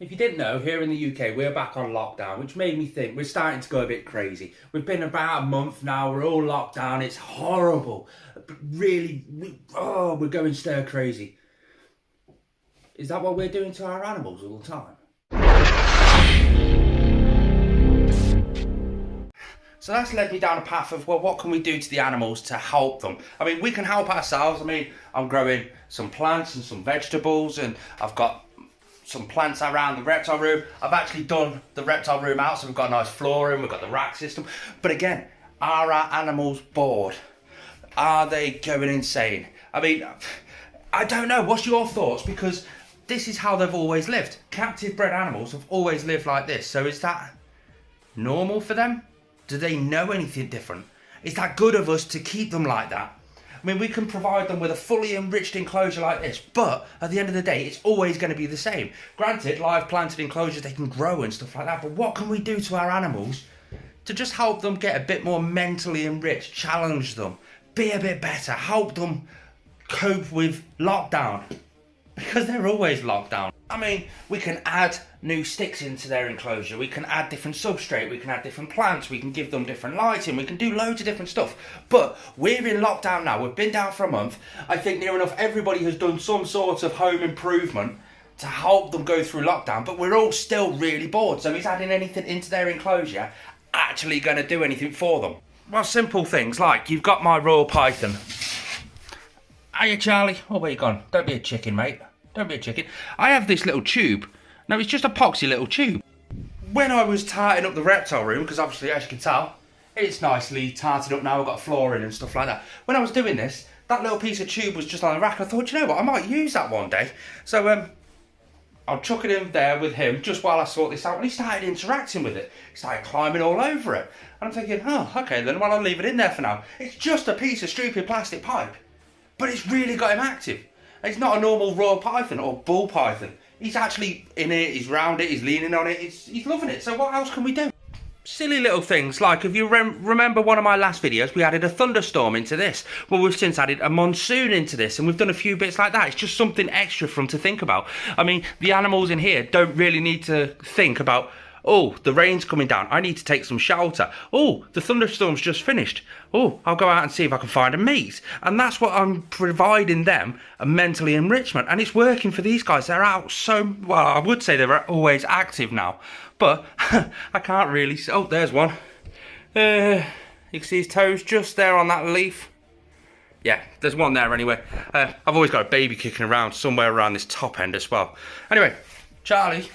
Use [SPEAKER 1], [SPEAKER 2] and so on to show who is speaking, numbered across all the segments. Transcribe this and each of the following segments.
[SPEAKER 1] If you didn't know, here in the UK, we're back on lockdown, which made me think we're starting to go a bit crazy. We've been about a month now, we're all locked down, it's horrible. But really, we're going stir crazy. Is that what we're doing to our animals all the time? So that's led me down a path of, well, what can we do to the animals to help them? I mean, we can help ourselves. I mean, I'm growing some plants and some vegetables, and I've got some plants around the reptile room. I've actually done the reptile room out, so we've got a nice flooring, we've got the rack system. But again, are our animals bored? Are they going insane? I mean, I don't know. What's your thoughts? Because this is how they've always lived. Captive bred animals have always lived like this. So is that normal for them? Do they know anything different? Is that good of us to keep them like that? I mean, we can provide them with a fully enriched enclosure like this, but at the end of the day, it's always going to be the same. Granted, live planted enclosures, they can grow and stuff like that, but what can we do to our animals to just help them get a bit more mentally enriched, challenge them, be a bit better, help them cope with lockdown? Because they're always locked down. I mean, we can add new sticks into their enclosure, we can add different substrate, we can add different plants, we can give them different lighting, we can do loads of different stuff. But we're in lockdown now, we've been down for a month. I think near enough everybody has done some sort of home improvement to help them go through lockdown, but we're all still really bored. So is adding anything into their enclosure actually going to do anything for them? Well, simple things like, you've got my Royal Python. Hiya, Charlie. Oh, where you gone? Don't be a chicken, mate. Don't be a chicken. I have this little tube. Now, it's just a poxy little tube. When I was tarting up the reptile room, because obviously, as you can tell, it's nicely tarted up now. I've got flooring and stuff like that. When I was doing this, that little piece of tube was just on the rack. I thought, you know what, I might use that one day. So, I'll chuck it in there with him just while I sort this out. And he started interacting with it. He started climbing all over it. And I'm thinking, oh, okay, then well, I'll leave it in there for now. It's just a piece of stupid plastic pipe. But it's really got him active. It's not a normal Royal Python or bull python. He's actually in it, he's round it, he's leaning on it, he's loving it. So what else can we do? Silly little things like, if you remember one of my last videos, we added a thunderstorm into this. Well, we've since added a monsoon into this, and we've done a few bits like that. It's just something extra for them to think about. I mean, the animals in here don't really need to think about, oh, the rain's coming down, I need to take some shelter. Oh, the thunderstorm's just finished. Oh, I'll go out and see if I can find a mate. And that's what I'm providing them, a mentally enrichment. And it's working for these guys. They're out so, well, I would say they're always active now. But I can't really see. Oh, there's one. You can see his toes just there on that leaf. Yeah, there's one there anyway. I've always got a baby kicking around somewhere around this top end as well. Anyway, Charlie,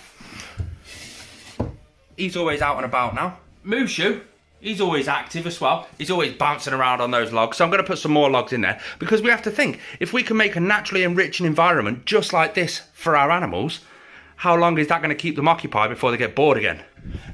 [SPEAKER 1] he's always out and about now. Mushu, he's always active as well. He's always bouncing around on those logs. So I'm going to put some more logs in there, because we have to think, if we can make a naturally enriching environment just like this for our animals, how long is that going to keep them occupied before they get bored again?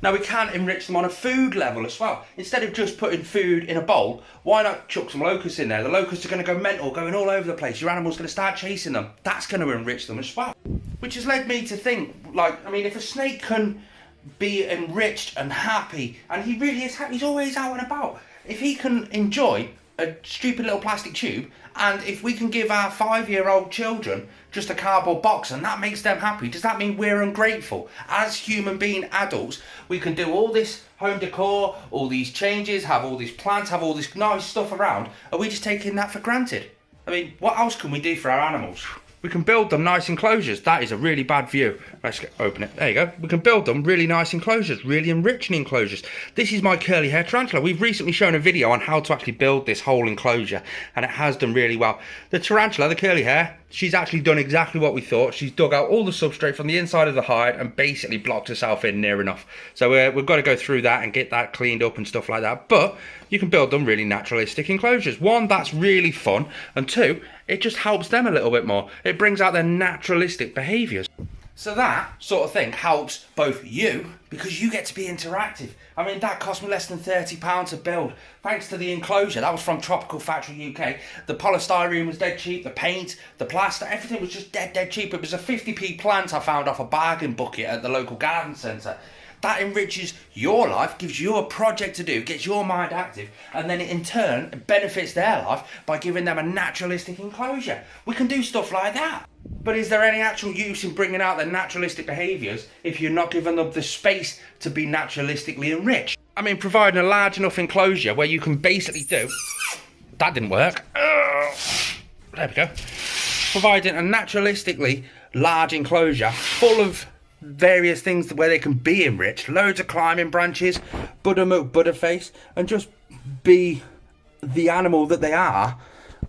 [SPEAKER 1] Now, we can enrich them on a food level as well. Instead of just putting food in a bowl, why not chuck some locusts in there? The locusts are going to go mental, going all over the place. Your animal's going to start chasing them. That's going to enrich them as well. Which has led me to think, like, I mean, if a snake can be enriched and happy, and he really is happy, he's always out and about. If he can enjoy a stupid little plastic tube, and if we can give our 5-year-old children just a cardboard box and that makes them happy, does that mean we're ungrateful? As human being adults, we can do all this home decor, all these changes, have all these plants, have all this nice stuff around. Are we just taking that for granted? I mean, what else can we do for our animals? We can build them nice enclosures. That is a really bad view. Let's open it. There you go. We can build them really nice enclosures, really enriching enclosures. This is my curly hair tarantula. We've recently shown a video on how to actually build this whole enclosure, and it has done really well. The tarantula, the curly hair, she's actually done exactly what we thought. She's dug out all the substrate from the inside of the hide and basically blocked herself in near enough. So we've got to go through that and get that cleaned up and stuff like that. But you can build them really naturalistic enclosures. One, that's really fun. And two, it just helps them a little bit more. It brings out their naturalistic behaviours. So that sort of thing helps both you, because you get to be interactive. I mean, that cost me less than £30 to build, thanks to the enclosure. That was from Tropical Factory UK. The polystyrene was dead cheap, the paint, the plaster, everything was just dead cheap. It was a 50p plant I found off a bargain bucket at the local garden centre. That enriches your life, gives you a project to do, gets your mind active, and then it in turn benefits their life by giving them a naturalistic enclosure. We can do stuff like that. But is there any actual use in bringing out their naturalistic behaviours if you're not giving them the space to be naturalistically enriched? I mean, providing a large enough enclosure where you can basically do... That didn't work. There we go. Providing a naturalistically large enclosure full of various things where they can be enriched, loads of climbing branches, Buddha face, and just be the animal that they are.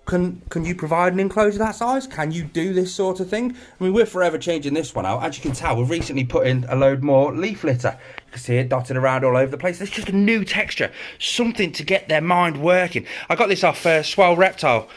[SPEAKER 1] Can you provide an enclosure that size? Can you do this sort of thing? I mean, we're forever changing this one out. As you can tell, we've recently put in a load more leaf litter. You can see it dotted around all over the place. There's just a new texture, something to get their mind working. I got this off Swell Reptile.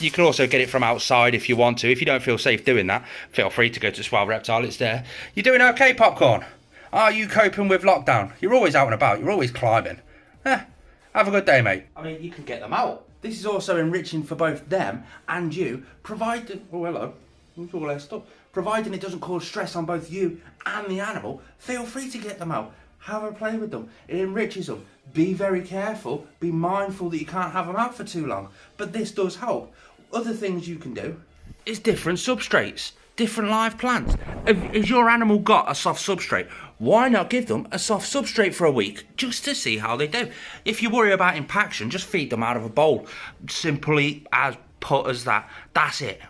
[SPEAKER 1] You can also get it from outside if you want to. If you don't feel safe doing that, feel free to go to Swell Reptile. It's there. You doing okay, Popcorn? Are you coping with lockdown? You're always out and about. You're always climbing. Have a good day, mate. I mean, you can get them out. This is also enriching for both them and you, provided... Oh, hello. It's all their stuff. Providing it doesn't cause stress on both you and the animal, feel free to get them out. Have a play with them. It enriches them. Be very careful. Be mindful that you can't have them out for too long. But this does help. Other things you can do is different substrates. Different live plants. Has your animal got a soft substrate? Why not give them a soft substrate for a week just to see how they do? If you worry about impaction, just feed them out of a bowl. Simply as put as that. That's it.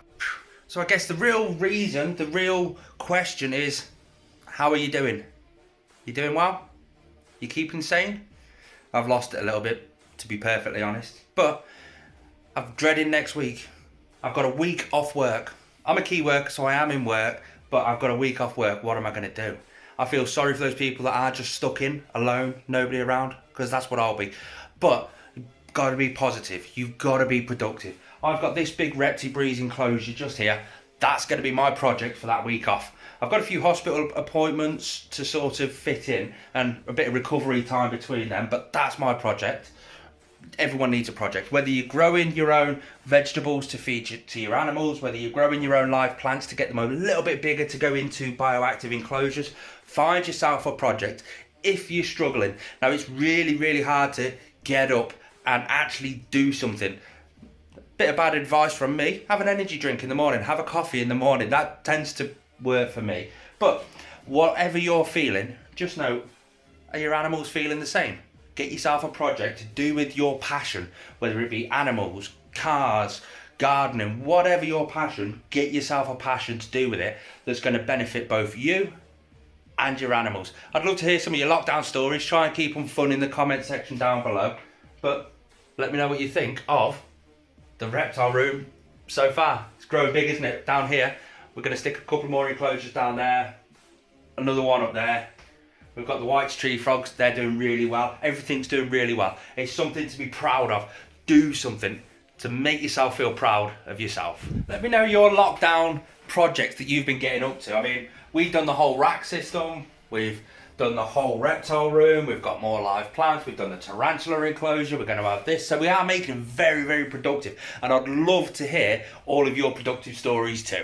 [SPEAKER 1] So I guess the real reason, the real question is, how are you doing? You doing well? You keeping sane? I've lost it a little bit, to be perfectly honest. But I'm dreading next week. I've got a week off work. I'm a key worker, so I am in work, but I've got a week off work. What am I going to do? I feel sorry for those people that are just stuck in, alone, nobody around, because that's what I'll be. But you've got to be positive. You've got to be productive. I've got this big Repti-Breeze enclosure just here. That's going to be my project for that week off. I've got a few hospital appointments to sort of fit in and a bit of recovery time between them, but that's my project. Everyone needs a project. Whether you're growing your own vegetables to feed to your animals, whether you're growing your own live plants to get them a little bit bigger to go into bioactive enclosures, find yourself a project if you're struggling. Now, it's really, really hard to get up and actually do something. Bit of bad advice from me, have an energy drink in the morning, have a coffee in the morning. That tends to work for me. But whatever you're feeling, just know, are your animals feeling the same? Get yourself a project to do with your passion, whether it be animals, cars, gardening, whatever your passion, get yourself a passion to do with it that's going to benefit both you and your animals. I'd love to hear some of your lockdown stories. Try and keep them fun in the comment section down below. But let me know what you think of the reptile room so far. It's growing big, isn't it? Down here, we're going to stick a couple more enclosures down there, another one up there. We've got the white tree frogs, they're doing really well. Everything's doing really well. It's something to be proud of. Do something to make yourself feel proud of yourself. Let me know your lockdown projects that you've been getting up to. I mean, we've done the whole rack system. We've done the whole reptile room. We've got more live plants. We've done the tarantula enclosure. We're going to have this. So we are making them very, very productive. And I'd love to hear all of your productive stories too.